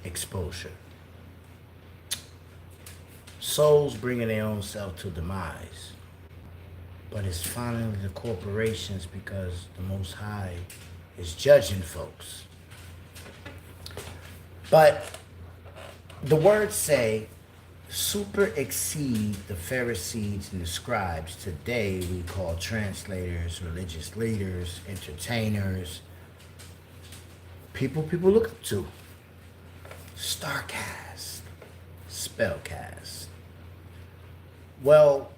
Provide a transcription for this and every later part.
exposure. Souls bringing their own self to demise. But it's finally the corporations because the Most High is judging folks. But the words say, super exceed the Pharisees and the scribes. Today we call translators, religious leaders, entertainers, people look up to. Starcast, spellcast. Well,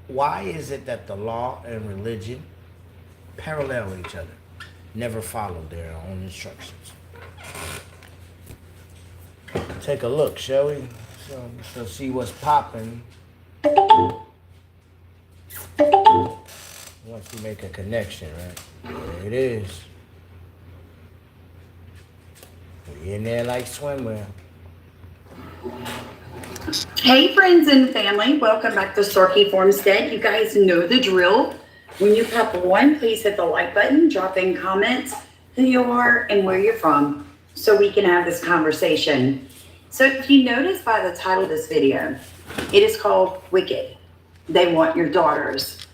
why is it that the law and religion parallel each other, never follow their own instructions? Take a look, shall we? So see what's popping. Once we make a connection, right? There it is. We in there like swimwear. Hey friends and family, welcome back to Starkey Farmstead. You guys know the drill. When you pop one, please hit the like button, drop in comments who you are and where you're from so we can have this conversation. So if you notice by the title of this video, it is called Wicked. They want your daughters.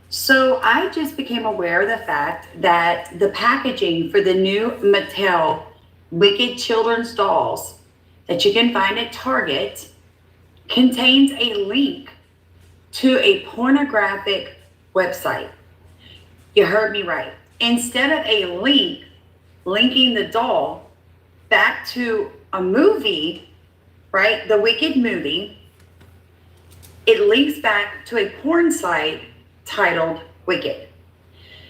So I just became aware of the fact that the packaging for the new Mattel Wicked children's dolls that you can find at Target contains a link to a pornographic website. You heard me right. Instead of a link linking the doll back to a movie, right, the Wicked movie, it links back to a porn site titled Wicked.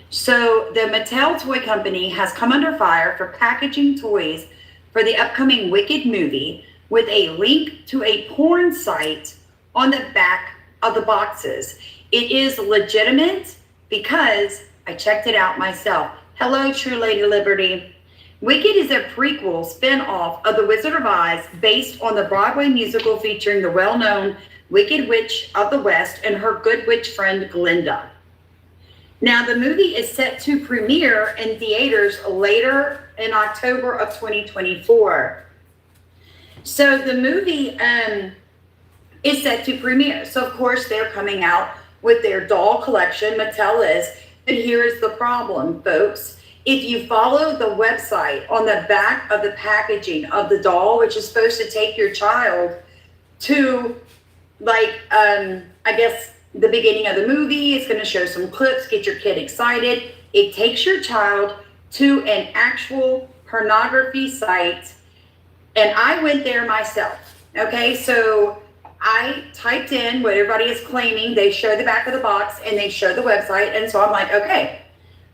So the Mattel toy company has come under fire for packaging toys for the upcoming Wicked movie with a link to a porn site on the back of the boxes. It is legitimate because I checked it out myself. Hello, True Lady Liberty. Wicked is a prequel spin-off of The Wizard of Oz based on the Broadway musical featuring the well-known Wicked Witch of the West and her good witch friend Glinda. Now, the movie is set to premiere in theaters later in October of 2024. So the movie is set to premiere. So, of course, they're coming out with their doll collection. Mattel is. But here's the problem, folks. If you follow the website on the back of the packaging of the doll, which is supposed to take your child to, like, I guess, the beginning of the movie, it's going to show some clips, get your kid excited. It takes your child to an actual pornography site. And I went there myself. Okay, so I typed in what everybody is claiming. They show the back of the box and they show the website. And so I'm like, okay,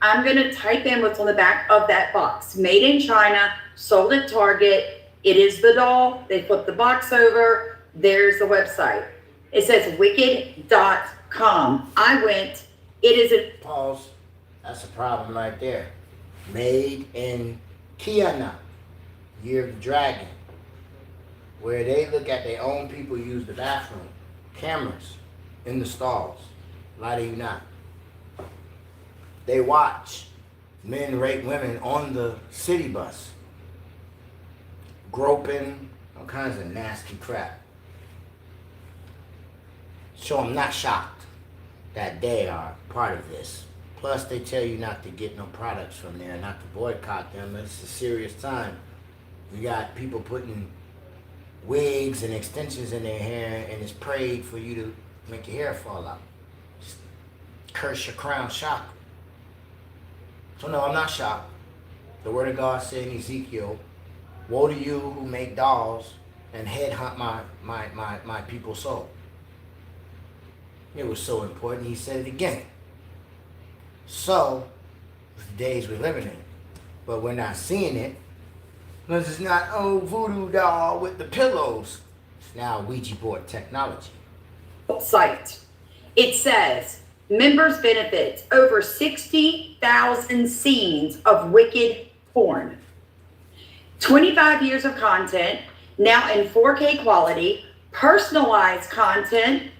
I'm going to type in what's on the back of that box. Made in China, sold at Target. It is the doll. They flip the box over. There's the website. It says wicked.com. I went. It is a... Pause. That's a problem right there. Made in China, Year of the Dragon, where they look at their own people use the bathroom, cameras in the stalls. Lie to you not. They watch men rape women on the city bus, groping, all kinds of nasty crap. So I'm not shocked that they are part of this. Plus, they tell you not to get no products from there, not to boycott them. It's a serious time. You got people putting wigs and extensions in their hair, and it's prayed for you to make your hair fall out. Just curse your crown chakra. So no, I'm not shocked. The word of God said in Ezekiel, woe to you who make dolls and headhunt my people's soul. It was so important, he said it again. So, it's the days we're living in. But we're not seeing it. Because it's not, oh, voodoo doll with the pillows. It's now Ouija board technology. Site. It says, members benefits over 60,000 scenes of wicked porn. 25 years of content, now in 4K quality, personalized content,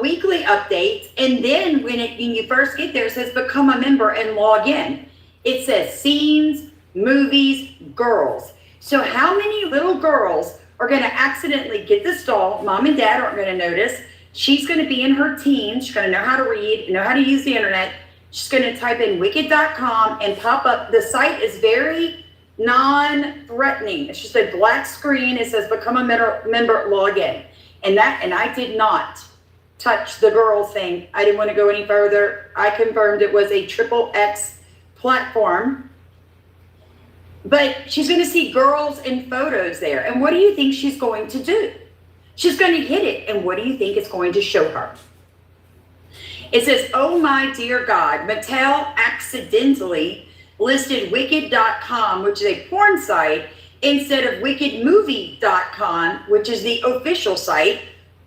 weekly updates, and then when you first get there, it says become a member and log in. It says scenes, movies, girls. So how many little girls are going to accidentally get this doll? Mom and dad aren't going to notice. She's going to be in her teens. She's going to know how to read, know how to use the internet. She's going to type in wicked.com and pop up. The site is very non-threatening. It's just a black screen. It says become a member, log in. And I did not touch the girl thing. I didn't want to go any further. I confirmed it was a XXX platform. But she's going to see girls in photos there. And what do you think she's going to do? She's going to hit it. And what do you think it's going to show her? It says, oh my dear God, Mattel accidentally listed wicked.com, which is a porn site, instead of wickedmovie.com, which is the official site,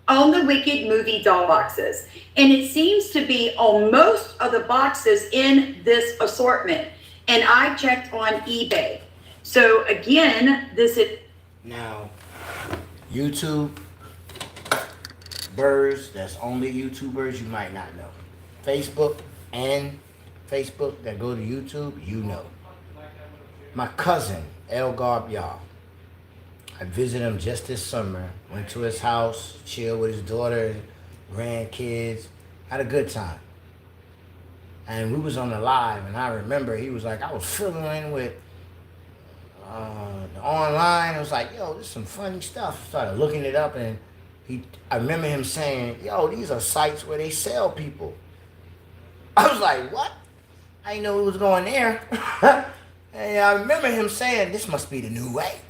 on the Wicked Movie doll boxes. And it seems to be on most of the boxes in this assortment. And I checked on eBay. So again, this is... Now, YouTube birds, that's only YouTubers you might not know. Facebook that go to YouTube, you know. My cousin, El Garbyal, I visited him just this summer. Went to his house, chilled with his daughter, grandkids, had a good time. And we was on the live, and I remember he was like, I was fiddling with the online. I was like, yo, this is some funny stuff. Started looking it up, and I remember him saying, yo, these are sites where they sell people. I was like, what? I didn't know it was going there. And I remember him saying, this must be the new way.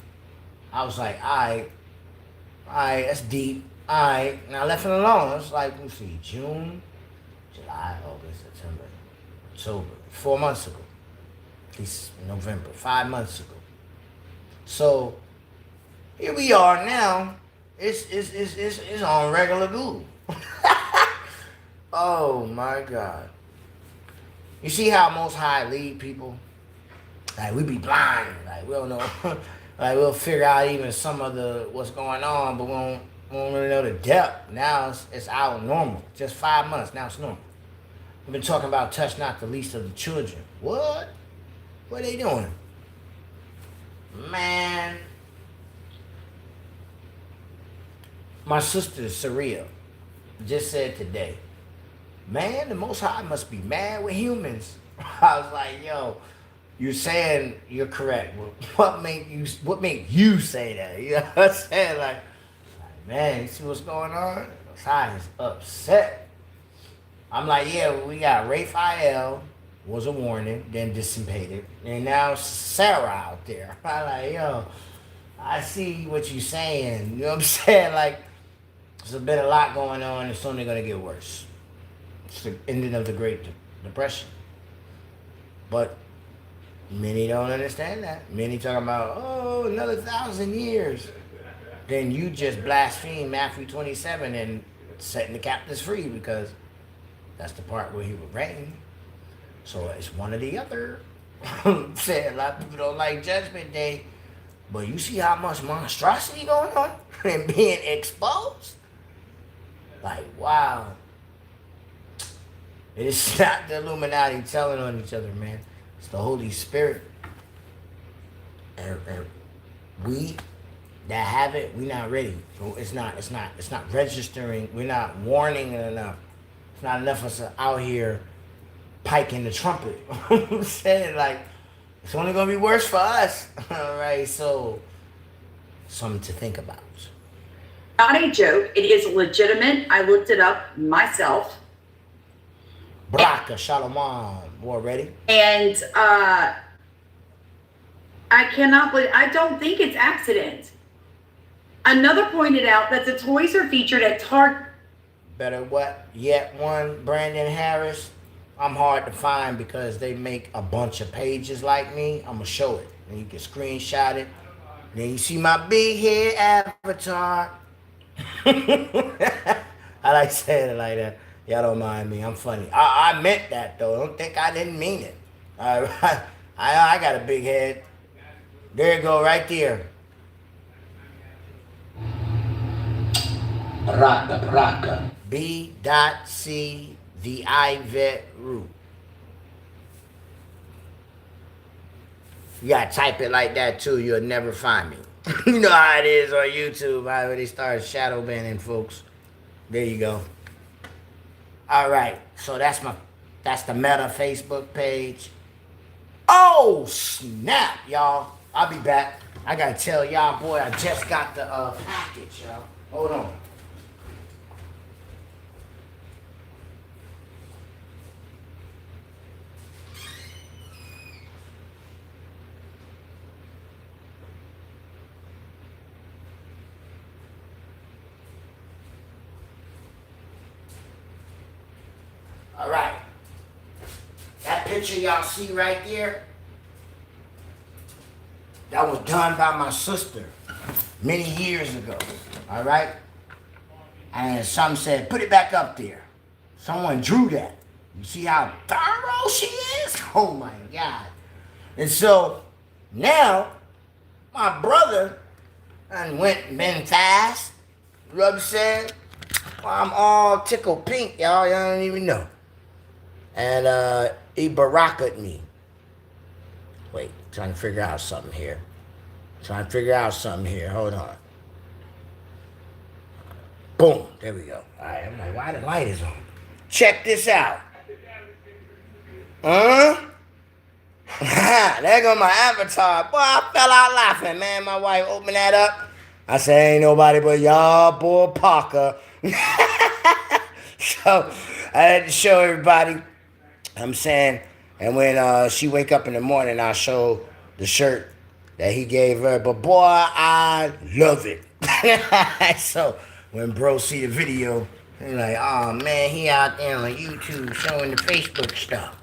I was like, all right, that's deep. All right, and I left it alone. It was like, let me see, June, July, August, September, October, 4 months ago. At least November, 5 months ago. So here we are now. It's on regular Google. Oh my God. You see how Most High lead people? Like we be blind. Like we don't know. Like we'll figure out even some of the what's going on, but we won't really know the depth. Now it's our normal. Just 5 months, now it's normal. We've been talking about touch not the least of the children. What? What are they doing? Man. My sister, Saria, just said today, man, the Most High must be mad with humans. I was like, yo, you're saying you're correct. What make you say that? You know what I'm saying? Like man, you see what's going on? Most High is upset. I'm like, yeah, we got Raphael, was a warning, then dissipated. And now Sarah out there. I'm like, yo, I see what you're saying. You know what I'm saying? Like, there's been a lot going on. It's only going to get worse. It's the ending of the Great Depression. But many don't understand that. Many talking about, oh, another 1,000 years. Then you just blaspheme Matthew 27 and setting the captives free because that's the part where he would reign. So it's one or the other. Said a lot of people don't like Judgment Day. But you see how much monstrosity going on and being exposed? Like, wow. It's not the Illuminati telling on each other, man. It's the Holy Spirit. And we that have it, we not ready. So it's not registering. We're not warning it enough. It's not enough of us out here piking the trumpet. I'm saying, like, it's only gonna be worse for us. All right, so something to think about. Not a joke. It is legitimate. I looked it up myself. Braka Shalom. More ready? And I cannot believe, I don't think it's accident. Another pointed out that the toys are featured at Target. Better what? Yet one, Brandon Harris. I'm hard to find because they make a bunch of pages like me. I'm going to show it. And you can screenshot it. Then you see my big head avatar. I like saying it like that. Y'all don't mind me. I'm funny. I meant that, though. Don't think I didn't mean it. I got a big head. There you go, right there. Braka. B.C. the Ivet root. You gotta type it like that too. You'll never find me. You know how it is on YouTube. How they start shadow banning folks. There you go. All right. So that's the Meta Facebook page. Oh snap, y'all! I'll be back. I gotta tell y'all, boy, I just got the package, y'all. Hold on. All right. That picture y'all see right there, that was done by my sister many years ago. All right? And some said, put it back up there. Someone drew that. You see how thorough she is? Oh my God. And so now my brother been fast. You know what I'm saying? Well, I'm all tickled pink, y'all. Y'all don't even know. And he barakaed me. Wait, trying to figure out something here. Hold on. Boom. There we go. All right. I'm like, why the light is on? Check this out. There go my avatar. Boy, I fell out laughing, man. My wife opened that up. I said, ain't nobody but y'all, boy, Parker. So I had to show everybody. I'm saying, and when she wake up in the morning, I'll show the shirt that he gave her. But boy, I love it. So when bro see the video, he like, oh man, he out there on YouTube showing the Facebook stuff.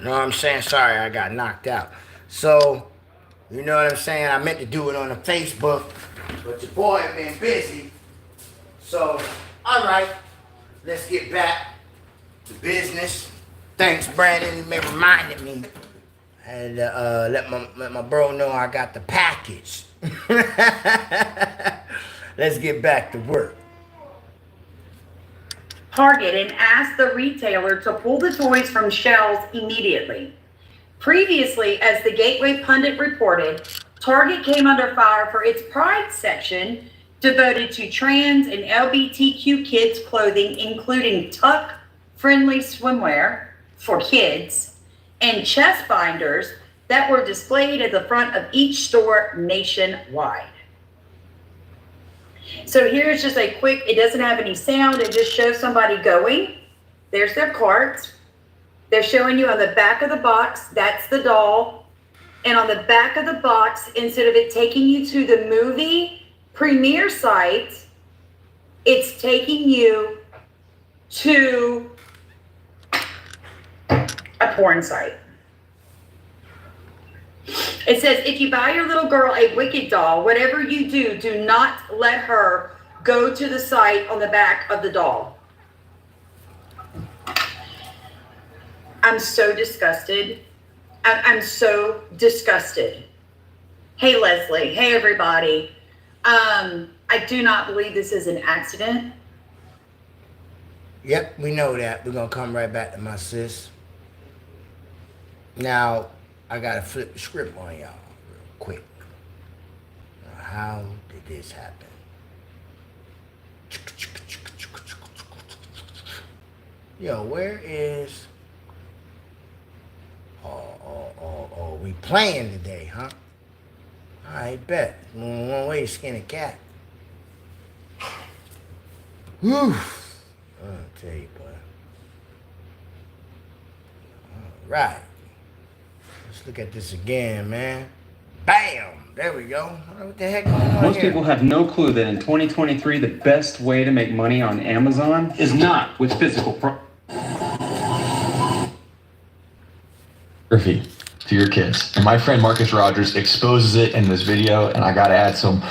Know what I'm saying? Sorry, I got knocked out. So, you know what I'm saying? I meant to do it on the Facebook, but your boy been busy. So, all right, let's get back to business. Thanks, Brandon. You reminded me. And let my bro know I got the package. Let's get back to work. Target and asked the retailer to pull the toys from shelves immediately. Previously, as the Gateway Pundit reported, Target came under fire for its Pride section devoted to trans and LGBTQ kids clothing, including tuck-friendly swimwear for kids and chest binders that were displayed at the front of each store nationwide. So here's just a quick, it doesn't have any sound, it just shows somebody going. There's their cart. They're showing you on the back of the box, that's the doll. And on the back of the box, instead of it taking you to the movie premiere site, it's taking you to a porn site. It says, if you buy your little girl a Wicked doll, whatever you do, do not let her go to the site on the back of the doll. I'm so disgusted. I'm so disgusted. Hey, Leslie. Hey, everybody. I do not believe this is an accident. Yep, we know that. We're going to come right back to my sis. Now, I got to flip the script on y'all real quick. Now, how did this happen? Yo, where is... Oh, we playing today, huh? I bet. One way to skin a cat. Whew. I'll tell you, boy. All right. Let's look at this again, man. Bam! There we go. What the heck going on Most here? people have no clue that in 2023, the best way to make money on Amazon is not with physical to your kids. And my friend Marcus Rogers exposes it in this video, and I gotta add some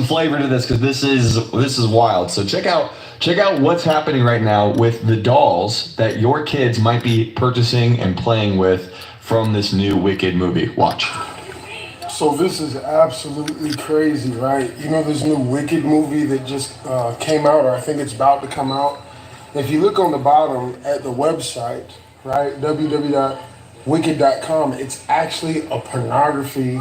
flavor to this because this is wild. So check out what's happening right now with the dolls that your kids might be purchasing and playing with from this new Wicked movie. Watch. So this is absolutely crazy, right? You know this new Wicked movie that just came out, or I think it's about to come out. If you look on the bottom at the website, right, www.wicked.com, it's actually a pornography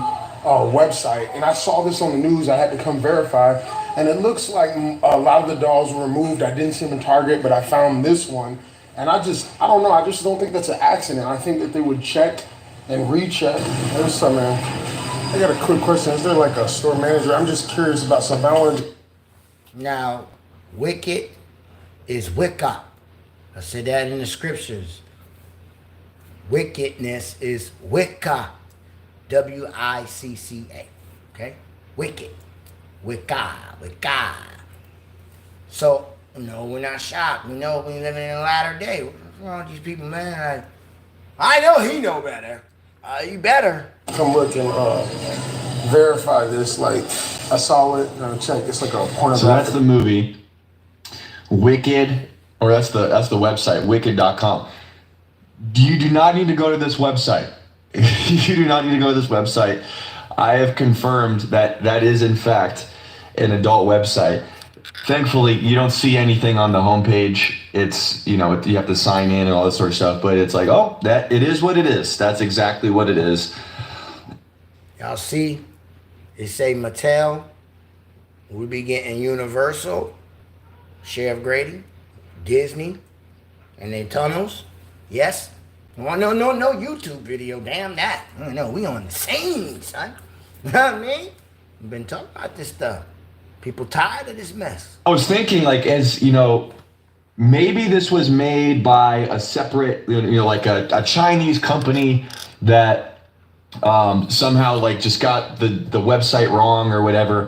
website. And I saw this on the news. I had to come verify. And it looks like a lot of the dolls were removed. I didn't see them in Target, but I found this one. And I don't know. I just don't think that's an accident. I think that they would check and recheck. There's some, man. I got a quick question. Is there like a store manager? I'm just curious about something. I wanted to... Now, wicked is Wicca. I said that in the scriptures. Wickedness is Wicca. W-I-C-C-A. Okay? Wicked. Wicca. Wicca. So, no, we're not shocked. We know we're living in the latter day. What's wrong with these people, man? I know he know better. You better. Come look and verify this. Like, I saw it. Check. It's like a pornographic. So that's the movie. Wicked, or that's the website, wicked.com. You do not need to go to this website. You do not need to go to this website. I have confirmed that that is, in fact, an adult website. Thankfully, you don't see anything on the homepage. It's, you have to sign in and all this sort of stuff, but it's like, oh, that it is what it is. That's exactly what it is. Y'all see? It say Mattel. We'll be getting Universal, Sheriff Grady, Disney, and their tunnels. Yes? Oh, no YouTube video. Damn that. No, we on the scene, son. You know what I mean? We've been talking about this stuff. People tired of this mess. I was thinking, like, maybe this was made by a separate, like a Chinese company that somehow, like, just got the website wrong or whatever.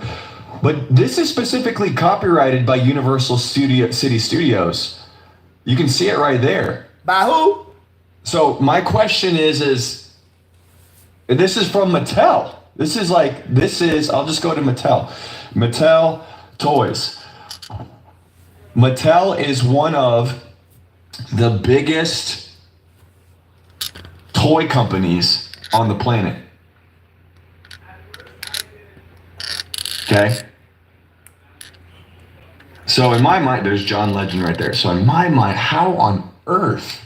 But this is specifically copyrighted by Universal City Studios. You can see it right there. By who? So my question is this is from Mattel. I'll just go to Mattel. Mattel Toys. Mattel is one of the biggest toy companies on the planet. Okay? So in my mind, there's John Legend right there. So in my mind, how on earth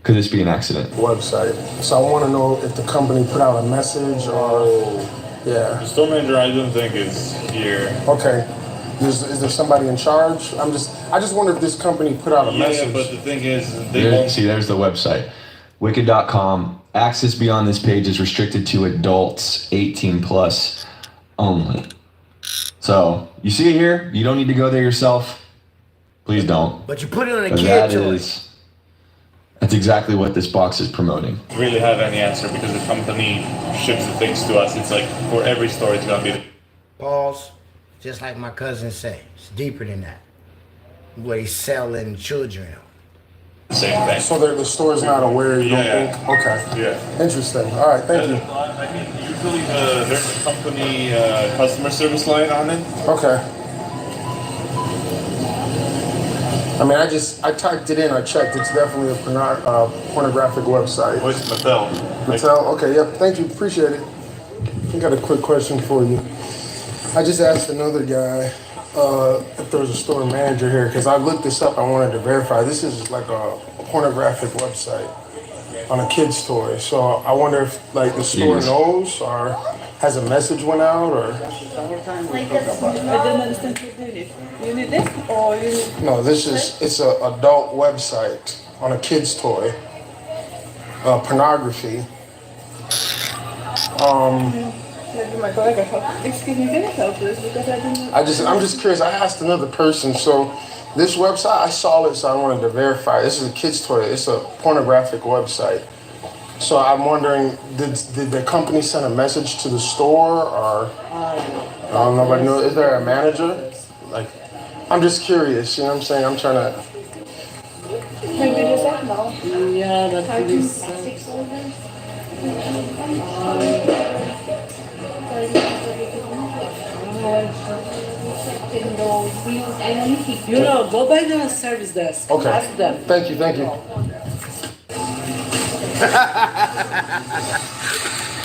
could this be an accident? Website. So I want to know if the company put out a message or... Yeah. The store manager, I don't think is here. Okay. Is there somebody in charge? I just wonder if this company put out a message. Yeah, but the thing is, they won't... See, there's the website. Wicked.com. Access beyond this page is restricted to adults 18 plus only. So, you see it here? You don't need to go there yourself. Please don't. But you put it on a kid toy. That's exactly what this box is promoting. Really have any answer because the company ships the things to us. It's like for every store, it's gonna be. Pause. Just like my cousin said, it's deeper than that. What he's selling children. Same thing. So the store's not aware, you don't think? Okay. Yeah. Interesting. All right, thank you. I mean, usually there's a company customer service line on it. Okay. I mean, I typed it in, I checked. It's definitely a pornographic website. Where's Mattel? Mattel? Okay, yep. Thank you. Appreciate it. I got a quick question for you. I just asked another guy if there was a store manager here, because I looked this up. I wanted to verify. This is like a pornographic website on a kid's toy. So I wonder if like the store knows or has a message went out or. I don't understand what you need. You need this or you need... No, it's an adult website on a kid's toy. Pornography. Excuse me, can I help this? Because I didn't... I'm just curious. I asked another person. So this website, I saw it, so I wanted to verify. This is a kid's toy. It's a pornographic website. So I'm wondering, did the company send a message to the store or I don't know. But is there a manager? Like, I'm just curious. You know what I'm saying? I'm trying to. Maybe just that now. Yeah, that is. Go by the service desk. Okay. Ask them. Thank you.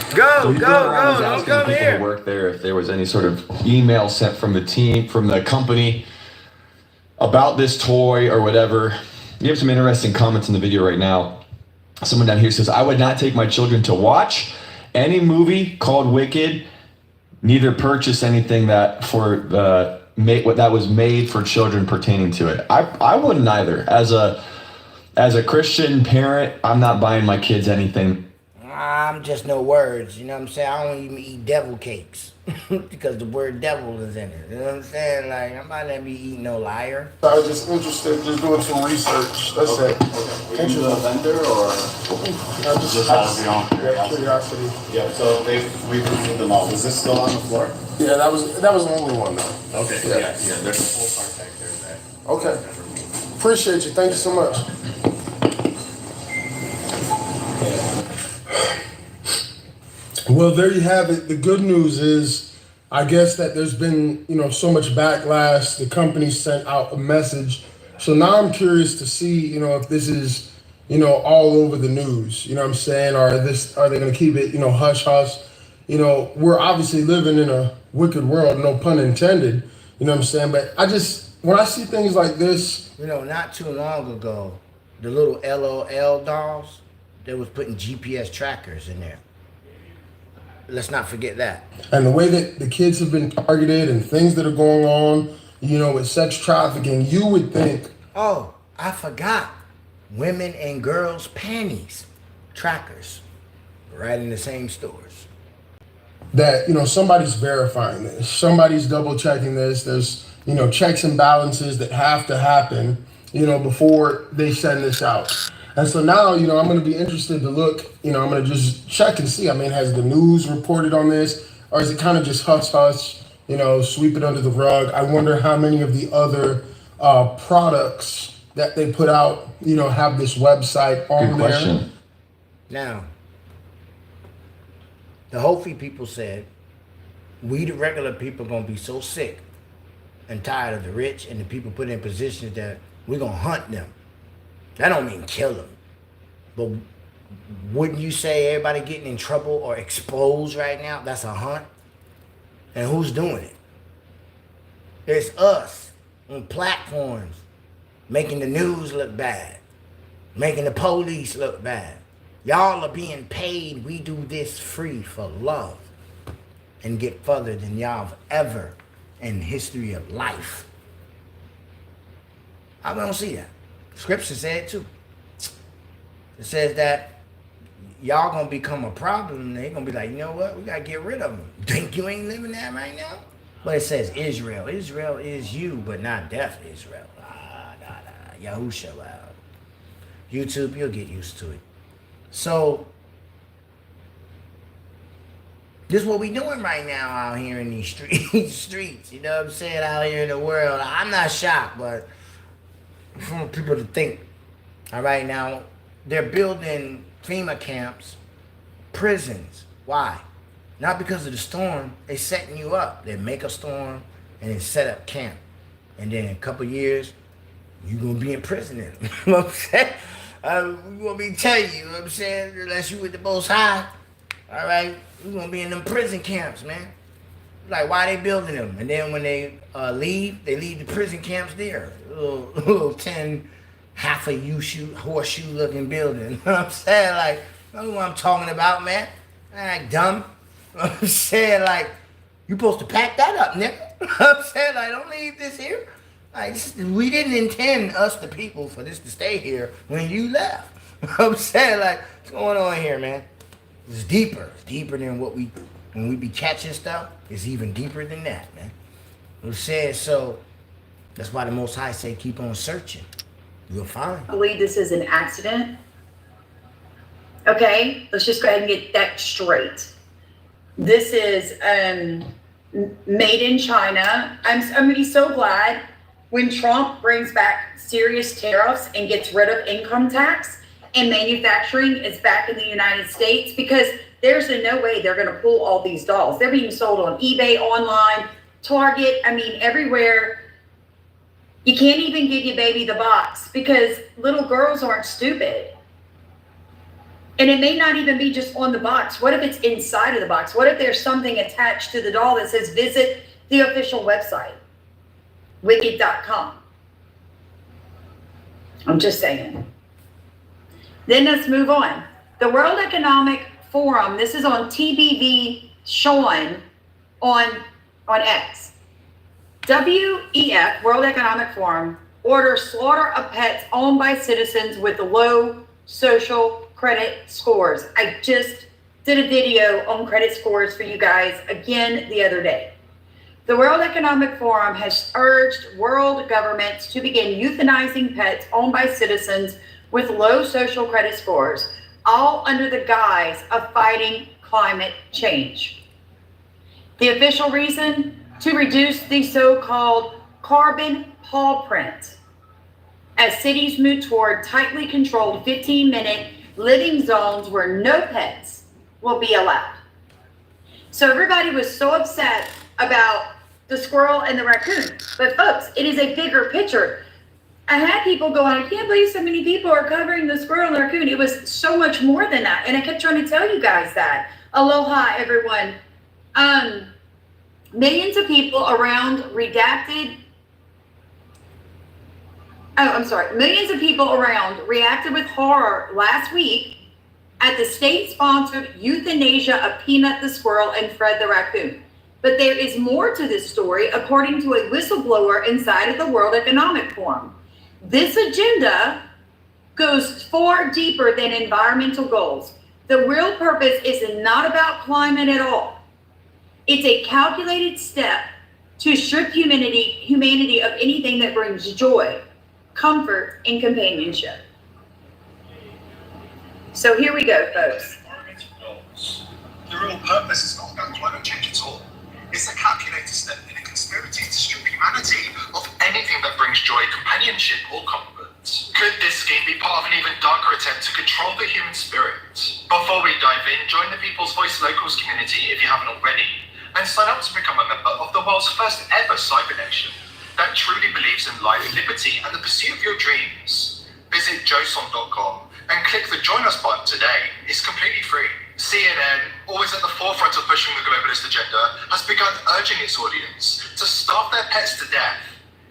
So he's going around, he's asking people who work there if there was any sort of email sent from the team, from the company about this toy or whatever. You have some interesting comments in the video right now. Someone down here says, I would not take my children to watch any movie called Wicked, neither purchase anything that that was made for children pertaining to it. I wouldn't either. As a Christian parent, I'm not buying my kids anything. I'm just no words, you know what I'm saying? I don't even eat devil cakes because the word devil is in it. You know what I'm saying? Like, I'm not gonna be eating no liar. I was just interested, just doing some research. That's it. Are you the vendor or just out of your own curiosity? Yeah, so we've removed them all. Is this still on the floor? Yeah, that was the only one though. Okay, yeah, there's a whole part back there that. Okay. Appreciate you. Thank you so much. Well, there you have it. The good news is, I guess that there's been, so much backlash. The company sent out a message. So now I'm curious to see, if this is, all over the news. You know what I'm saying? Are they going to keep it, hush hush? We're obviously living in a wicked world, no pun intended. You know what I'm saying? But when I see things like this, not too long ago, the little LOL dolls, they was putting GPS trackers in there. Let's not forget that. And the way that the kids have been targeted and things that are going on, with sex trafficking, you would think. Oh, I forgot. Women and girls' panties trackers, right in the same stores. That, somebody's verifying this. Somebody's double checking this. There's, checks and balances that have to happen, before they send this out. And so now, I'm going to be interested to look, I'm going to just check and see. I mean, has the news reported on this? Or is it kind of just hush hush, sweep it under the rug? I wonder how many of the other products that they put out, have this website on Good there. question. Now, the Hofi people said, we the regular people going to be so sick and tired of the rich and the people put in positions that we're going to hunt them. That don't mean kill them. But wouldn't you say everybody getting in trouble or exposed right now, that's a hunt? And who's doing it? It's us on platforms making the news look bad, making the police look bad. Y'all are being paid. We do this free for love and get further than y'all have ever in the history of life. I don't see that. Scripture said too. It says that y'all gonna become a problem and they're gonna be like, you know what, we gotta get rid of them. Think you ain't living that right now? But it says Israel. Israel is you, but not deaf Israel. Yahusha. YouTube, you'll get used to it. So this is what we doing right now out here in these streets. You know what I'm saying? Out here in the world. I'm not shocked, but for people to think, all right, now they're building FEMA camps, prisons. Why? Not because of the storm. They setting you up. They make a storm and then set up camp. And then in a couple years, you're going to be in prison in them. You know what I'm saying? We going to be telling you, what I'm saying? Unless you with the Most High, all right? We're going to be in them prison camps, man. Like, why they building them? And then when they leave the prison camps there. Little 10, half a horseshoe looking building. You know what I'm saying? Like, you know what I'm talking about, man? I ain't dumb. You know what I'm saying? Like, you supposed to pack that up, nigga. You know what I'm saying? Like, don't leave this here. Like, we didn't intend, us the people, for this to stay here when you left. You know what I'm saying? Like, what's going on here, man? It's deeper. It's deeper than when we be catching stuff. It's even deeper than that, man. It says so. That's why the Most High say keep on searching. You'll find. I believe this is an accident. Okay, let's just go ahead and get that straight. This is made in China. I'm going to be so glad when Trump brings back serious tariffs and gets rid of income tax and manufacturing is back in the United States, because there's no way they're going to pull all these dolls. They're being sold on eBay, online, Target, everywhere. You can't even give your baby the box because little girls aren't stupid. And it may not even be just on the box. What if it's inside of the box? What if there's something attached to the doll that says visit the official website, wicked.com? I'm just saying. Then let's move on. The World Economic Forum, this is on TBV Sean on X. WEF, World Economic Forum, orders slaughter of pets owned by citizens with low social credit scores. I just did a video on credit scores for you guys again the other day. The World Economic Forum has urged world governments to begin euthanizing pets owned by citizens with low social credit scores, all under the guise of fighting climate change. The official reason? To reduce the so-called carbon paw print as cities move toward tightly controlled 15-minute living zones where no pets will be allowed. So everybody was so upset about the squirrel and the raccoon. But folks, it is a bigger picture. I had people going, I can't believe so many people are covering the squirrel and the raccoon. It was so much more than that. And I kept trying to tell you guys that. Aloha, everyone. Millions of people around Millions of people around reacted with horror last week at the state-sponsored euthanasia of Peanut the squirrel and Fred the raccoon. But there is more to this story, according to a whistleblower inside of the World Economic Forum. This agenda goes far deeper than environmental goals. The real purpose is not about climate at all. It's a calculated step to strip humanity of anything that brings joy, comfort, and companionship. So here we go, folks. The real purpose is not about climate change at all. It's a calculated step in a conspiracy to strip humanity of anything that brings joy, companionship, or comfort. Could this scheme be part of an even darker attempt to control the human spirit? Before we dive in, join the People's Voice Locals community if you haven't already, and sign up to become a member of the world's first ever cyber nation that truly believes in life, liberty, and the pursuit of your dreams. Visit joson.com and click the Join Us button today. It's completely free. CNN, always at the forefront of pushing the globalist agenda, has begun urging its audience to starve their pets to death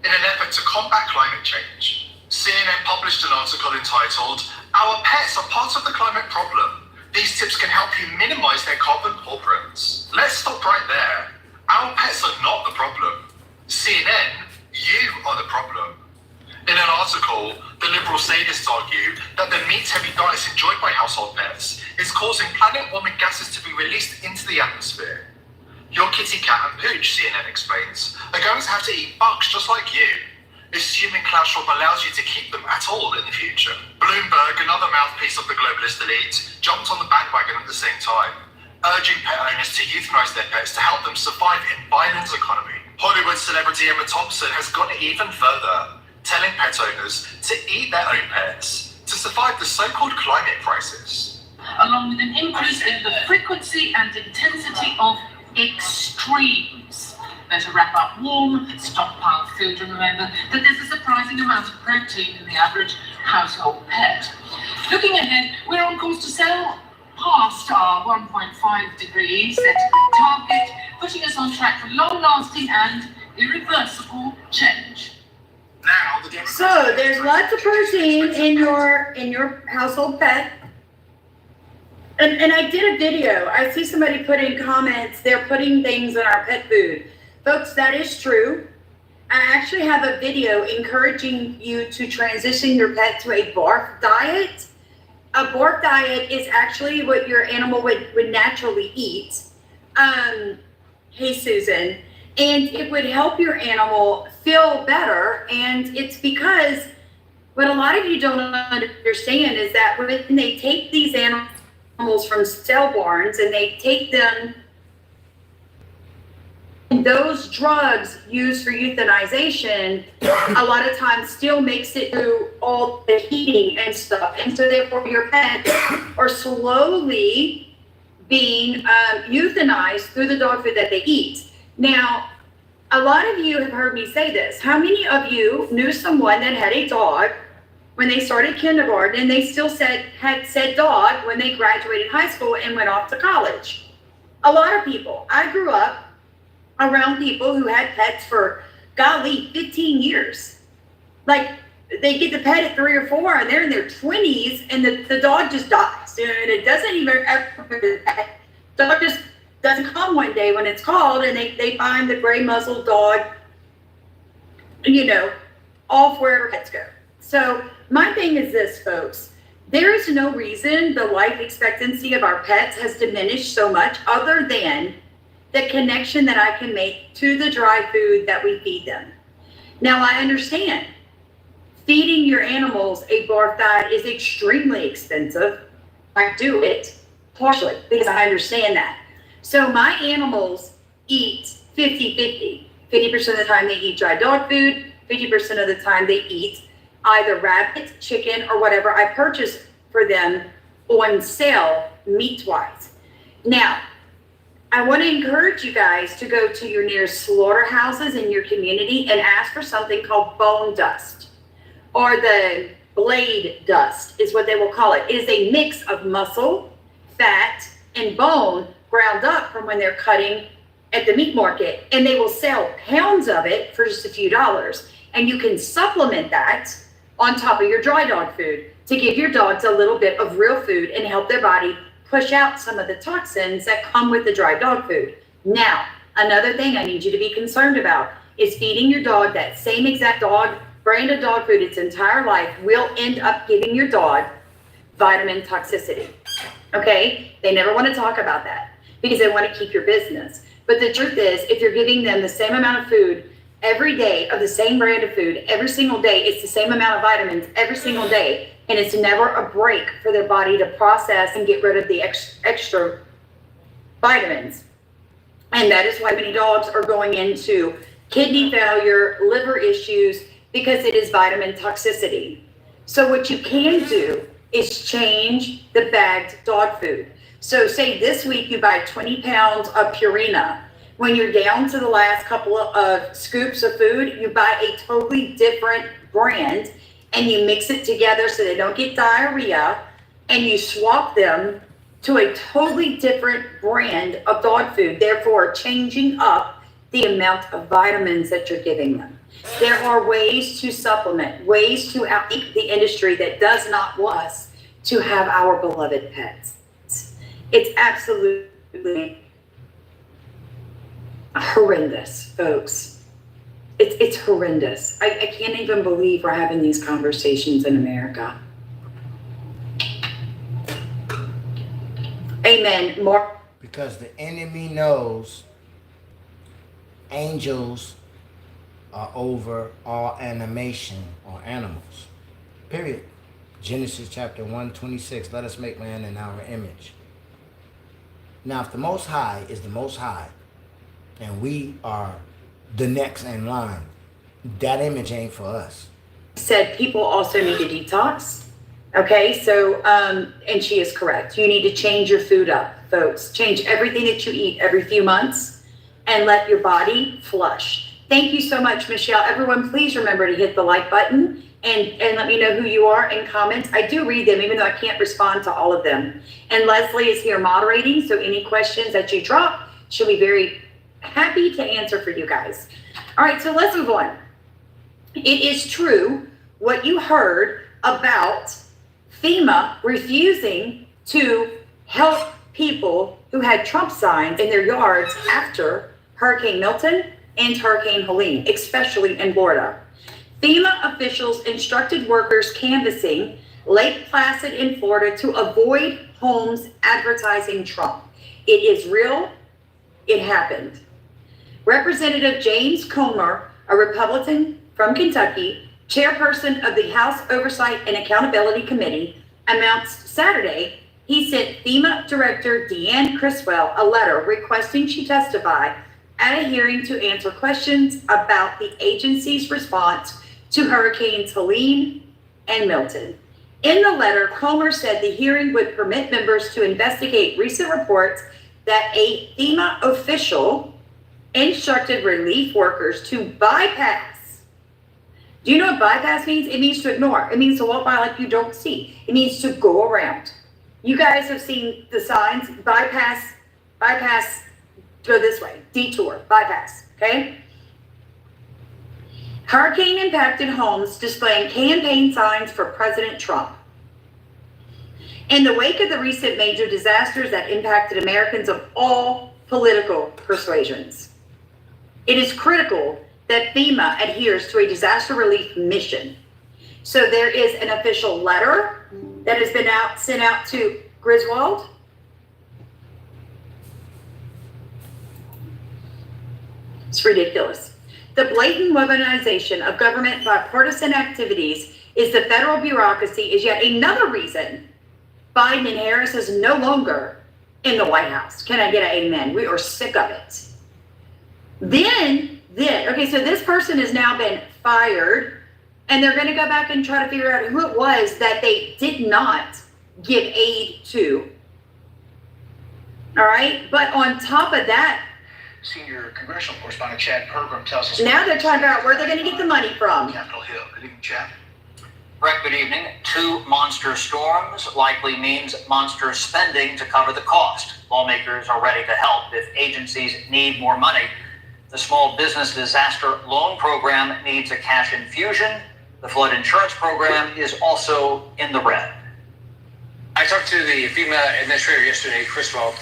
in an effort to combat climate change. CNN published an article entitled, "Our Pets Are Part of the Climate Problem. These tips can help you minimize their carbon footprints." Let's stop right there. Our pets are not the problem. CNN, you are the problem. In an article, the liberal sadists argue that the meat-heavy diets enjoyed by household pets is causing planet-warming gases to be released into the atmosphere. Your kitty cat and pooch, CNN explains, are going to have to eat bugs just like you, assuming Klaus Schwab allows you to keep them at all in the future. Bloomberg, another mouthpiece of the globalist elite, jumped on the bandwagon at the same time, urging pet owners to euthanize their pets to help them survive in Biden's economy. Hollywood celebrity Emma Thompson has gone even further, telling pet owners to eat their own pets to survive the so-called climate crisis. Along with an increase in the frequency and intensity of extremes. Better wrap up warm, stockpile food, and remember that there's a surprising amount of protein in the average household pet. Looking ahead, we're on course to sail past our 1.5 degrees centigrade target, putting us on track for long-lasting and irreversible change. So there's lots of protein in your household pet. And I did a video. I see somebody put in comments, they're putting things in our pet food. Folks, that is true. I actually have a video encouraging you to transition your pet to a barf diet. A barf diet is actually what your animal would naturally eat. Hey, Susan. And it would help your animal feel better. And it's because what a lot of you don't understand is that when they take these animals from sale barns and they take them, those drugs used for euthanization a lot of times still makes it through all the heating and stuff. And so therefore your pets are slowly being euthanized through the dog food that they eat. Now, a lot of you have heard me say this. How many of you knew someone that had a dog when they started kindergarten, and they still had said dog when they graduated high school and went off to college. A lot of people. I grew up around people who had pets for, golly, 15 years. Like, they get the pet at 3 or 4, and they're in their 20s, and the dog just dies. And it doesn't even ever, the dog just doesn't come one day when it's called, and they find the gray muzzled dog, off wherever pets go. So my thing is this, folks. There is no reason the life expectancy of our pets has diminished so much other than the connection that I can make to the dry food that we feed them. Now, I understand feeding your animals a barf diet is extremely expensive. I do it partially because I understand that. So my animals eat 50-50. 50% of the time they eat dry dog food, 50% of the time they eat either rabbit, chicken, or whatever I purchase for them on sale meat-wise. Now, I want to encourage you guys to go to your nearest slaughterhouses in your community and ask for something called bone dust, or the blade dust is what they will call it. It is a mix of muscle, fat, and bone ground up from when they're cutting at the meat market, and they will sell pounds of it for just a few dollars. And you can supplement that on top of your dry dog food to give your dogs a little bit of real food and help their body push out some of the toxins that come with the dry dog food. Now, another thing I need you to be concerned about is feeding your dog that same exact brand of dog food its entire life will end up giving your dog vitamin toxicity. Okay? They never want to talk about that because they want to keep your business. But the truth is, if you're giving them the same amount of food every day of the same brand of food, every single day, it's the same amount of vitamins every single day, and it's never a break for their body to process and get rid of the extra vitamins. And that is why many dogs are going into kidney failure, liver issues, because it is vitamin toxicity. So what you can do is change the bagged dog food. So say this week you buy 20 pounds of Purina. When you're down to the last couple of scoops of food, you buy a totally different brand and you mix it together so they don't get diarrhea, and you swap them to a totally different brand of dog food, therefore changing up the amount of vitamins that you're giving them. There are ways to supplement, ways to outthink the industry that does not want us to have our beloved pets. It's absolutely horrendous, folks. It's horrendous. I can't even believe we're having these conversations in America. Amen. Mark. Because the enemy knows angels are over all animation or animals. Period. Genesis chapter 1:26. Let us make man in our image. Now, if the Most High is the Most High, and we are the next in line, that image ain't for us. Said people also need to detox. Okay, so, and she is correct. You need to change your food up, folks. Change everything that you eat every few months and let your body flush. Thank you so much, Michelle. Everyone, please remember to hit the like button and let me know who you are in comments. I do read them, even though I can't respond to all of them. And Leslie is here moderating, so any questions that you drop, she'll be very happy to answer for you guys. All right, so let's move on. It is true what you heard about FEMA refusing to help people who had Trump signs in their yards after Hurricane Milton and Hurricane Helene, especially in Florida. FEMA officials instructed workers canvassing Lake Placid in Florida to avoid homes advertising Trump. It is real. It happened. Representative James Comer, a Republican from Kentucky, chairperson of the House Oversight and Accountability Committee, announced Saturday he sent FEMA Director Deanne Criswell a letter requesting she testify at a hearing to answer questions about the agency's response to Hurricanes Helene and Milton. In the letter, Comer said the hearing would permit members to investigate recent reports that a FEMA official instructed relief workers to bypass Do you know what bypass means? It means to ignore. It means to walk by like you don't see. It means to go around. You guys have seen the signs, bypass, go this way, detour, bypass, okay? Hurricane impacted homes displaying campaign signs for President Trump. In the wake of the recent major disasters that impacted Americans of all political persuasions, it is critical that FEMA adheres to a disaster relief mission. So there is an official letter that has been sent out to Griswold. It's ridiculous. The blatant weaponization of government by partisan activities is the federal bureaucracy is yet another reason Biden and Harris is no longer in the White House. Can I get an amen? We are sick of it. Then, okay, so this person has now been fired, and they're going to go back and try to figure out who it was that they did not give aid to. All right, but on top of that, Senior congressional correspondent Chad Pergram tells us. now they're trying to figure out where they're going to get the money from. Capitol Hill. Good evening, Chad. Brett, good evening. 2 monster storms likely means monster spending to cover the cost. Lawmakers are ready to help if agencies need more money. The Small Business Disaster Loan Program needs a cash infusion. The flood insurance program is also in the red. I talked to the FEMA administrator yesterday, Griswold,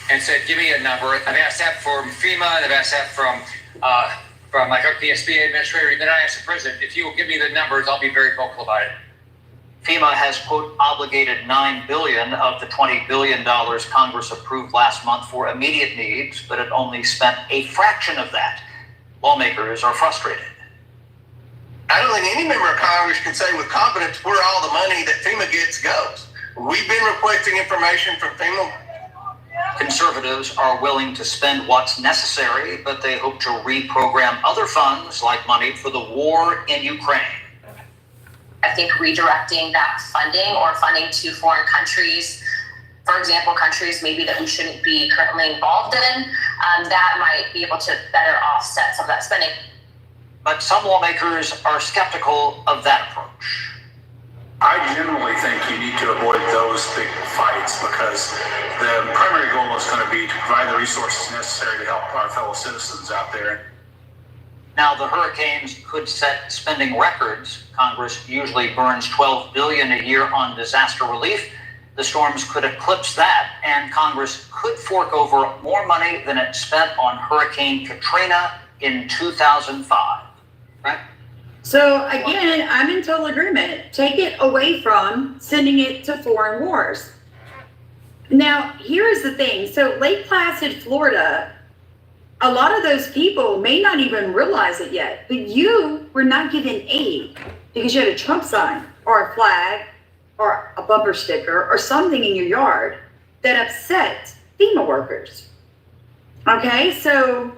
and said, give me a number. I've asked that from FEMA, and I've asked that from the SBA administrator. Then I asked the president, if you will give me the numbers, I'll be very vocal about it. FEMA has, quote, obligated $9 billion of the $20 billion Congress approved last month for immediate needs, but it only spent a fraction of that. Lawmakers are frustrated. I don't think any member of Congress can say with confidence where all the money that FEMA gets goes. We've been requesting information from FEMA. Conservatives are willing to spend what's necessary, but they hope to reprogram other funds like money for the war in Ukraine. I think redirecting that funding or funding to foreign countries, for example, countries maybe that we shouldn't be currently involved in, that might be able to better offset some of that spending. But some lawmakers are skeptical of that approach. I generally think you need to avoid those big fights because the primary goal is going to be to provide the resources necessary to help our fellow citizens out there. Now, the hurricanes could set spending records. Congress usually burns $12 billion a year on disaster relief. The storms could eclipse that, and Congress could fork over more money than it spent on Hurricane Katrina in 2005. Right? So again, I'm in total agreement. Take it away from sending it to foreign wars. Now, here is the thing. So Lake Placid, Florida, a lot of those people may not even realize it yet, but you were not given aid because you had a Trump sign or a flag or a bumper sticker or something in your yard that upset FEMA workers. Okay, so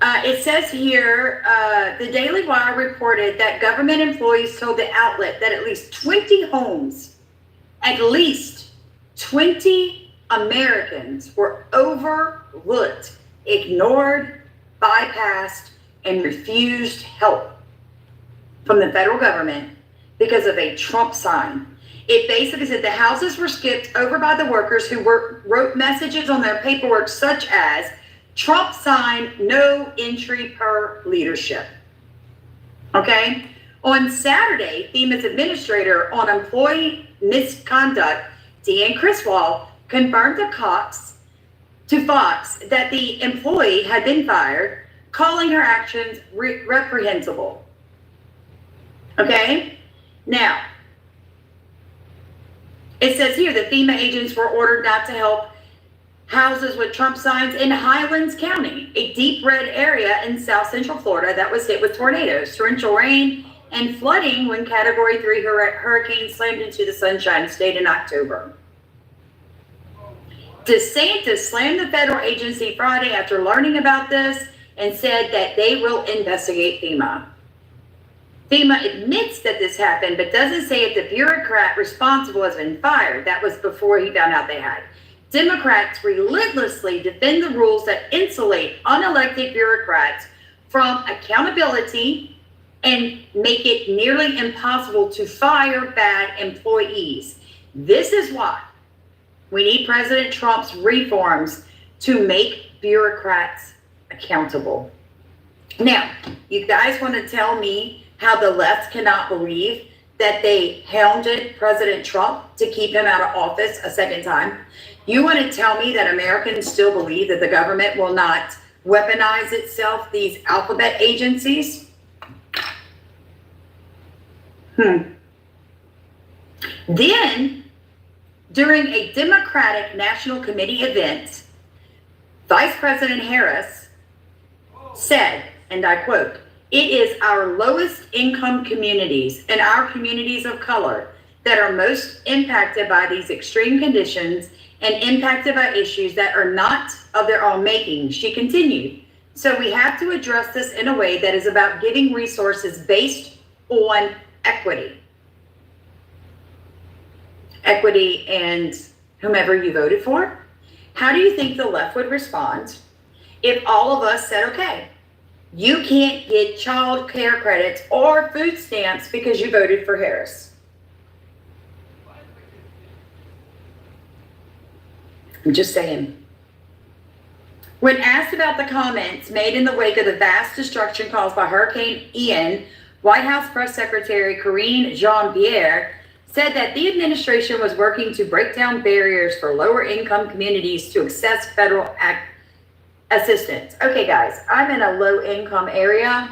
it says here, the Daily Wire reported that government employees told the outlet that at least 20 homes, at least 20 Americans were overlooked, ignored, bypassed, and refused help from the federal government because of a Trump sign. It basically said the houses were skipped over by the workers who wrote messages on their paperwork such as Trump sign, no entry per leadership. Okay? On Saturday, FEMA's administrator on employee misconduct, Deanne Griswold, confirmed to Fox that the employee had been fired, calling her actions reprehensible. Okay? Now, it says here that FEMA agents were ordered not to help houses with Trump signs in Highlands County, a deep red area in south central Florida that was hit with tornadoes, torrential rain, and flooding when Category 3 hurricane slammed into the Sunshine State in October. DeSantis slammed the federal agency Friday after learning about this and said that they will investigate FEMA. FEMA admits that this happened, but doesn't say if the bureaucrat responsible has been fired. That was before he found out they had. Democrats relentlessly defend the rules that insulate unelected bureaucrats from accountability and make it nearly impossible to fire bad employees. This is why we need President Trump's reforms to make bureaucrats accountable. Now, you guys want to tell me how the left cannot believe that they hounded President Trump to keep him out of office a second time? You want to tell me that Americans still believe that the government will not weaponize itself, these alphabet agencies? Then, during a Democratic National Committee event, Vice President Harris said, and I quote, "It is our lowest income communities and our communities of color that are most impacted by these extreme conditions and impacted by issues that are not of their own making," she continued. "So we have to address this in a way that is about giving resources based on equity." Equity and whomever you voted for. How do you think the left would respond if all of us said, okay, you can't get child care credits or food stamps because you voted for Harris? I'm just saying. When asked about the comments made in the wake of the vast destruction caused by Hurricane Ian, White House Press Secretary Karine Jean-Pierre said that the administration was working to break down barriers for lower income communities to access federal assistance. Okay, guys, I'm in a low income area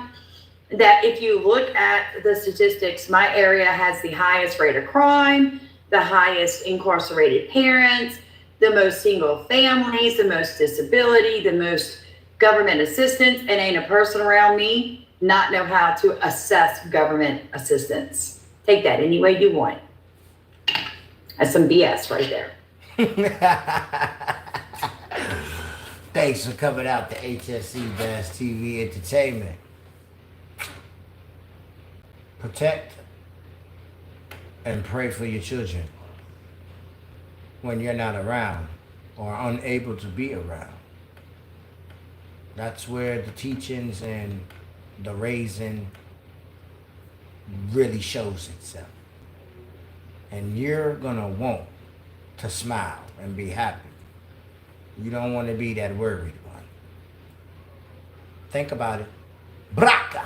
that if you look at the statistics, my area has the highest rate of crime, the highest incarcerated parents, the most single families, the most disability, the most government assistance, and ain't a person around me not know how to assess government assistance. Take that any way you want. That's some BS right there. Thanks for coming out to HSE-TV Entertainment. Protect and pray for your children when you're not around or unable to be around. That's where the teachings and the raising really shows itself. And you're gonna want to smile and be happy. You don't want to be that worried one. Think about it. Braca!